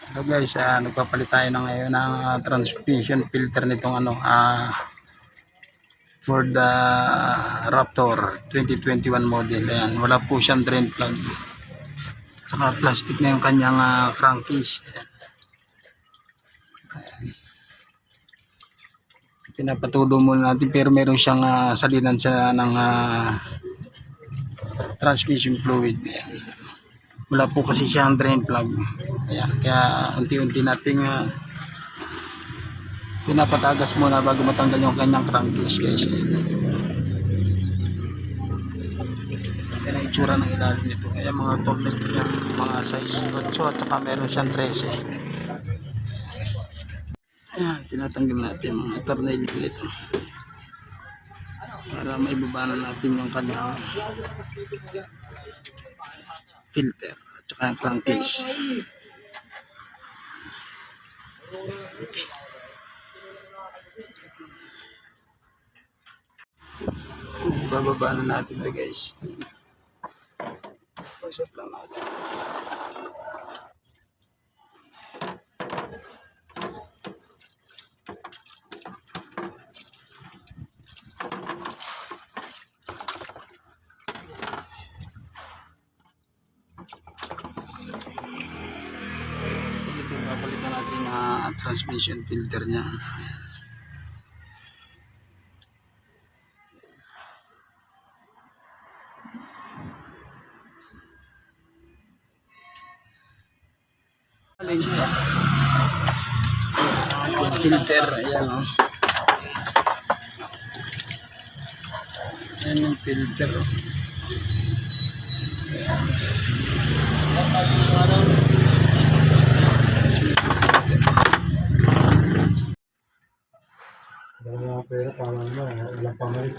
So guys, nagpapalit tayo na ngayon ng transmission filter nitong Ford Raptor 2021 model. Ayan, wala po siyang drain plug. Saka plastic na yung kanyang crankcase. Pinapatudo muna natin, pero meron siyang salinan siya ng transmission fluid. Ayan. Wala po kasi siyang drain plug. Ayan, kaya unti-unti nating pinapatagas muna bago matanggal yung kanyang crankcase guys. Yan ang itsura ng ilalim nito. Kaya mga tornilyo niya, mga size 8 at saka meron siyang 13. Ayan, tinatanggal natin mga tornilyo nito para maibaba na natin yung kanyang filter at saka yung crankcase. Bababa na natin ito guys. Usap lang natin. Ito papalitan natin ang transmission filter niya. Filter, ayan o. Ayan yung filter o. Pero tama na, walang pamalit.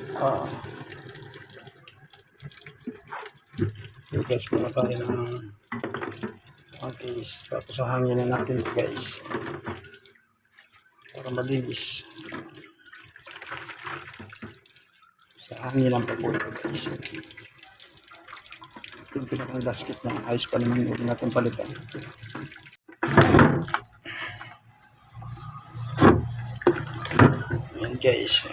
Yugas muna tayo ng case. Tapos hanginin natin ito guys. Para malinis. Sa hanginan pa po ito guys. Ito yung pinakang gasket na ayos pa naman yung natin palitan. Ayan guys,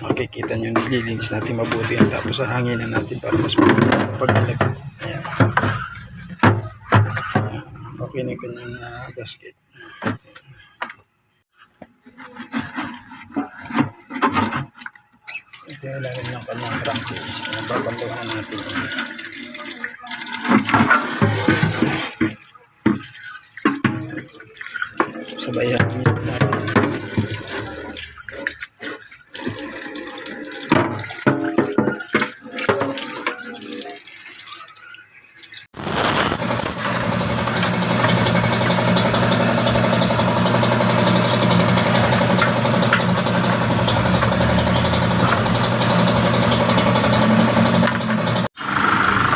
makikita nyo nililinis natin mabuti yan. Tapos hanginan natin para mas paglalagyan. Ayan. Okay na yung kanyang gasket. Ito yung ilalim ng kanyang crankcase. Babantuhan natin. Sabayan natin.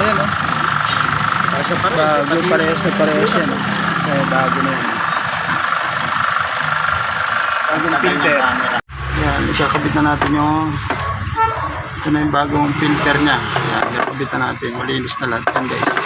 Ayan o. Kasi bago parehas na parehas yan. Kaya bago na yan. Bagong filter. Ayan, ikakabit na natin yung ito na yung bagong filter niya. Ayan, ikakabit na natin. Malinis na lahat yan guys.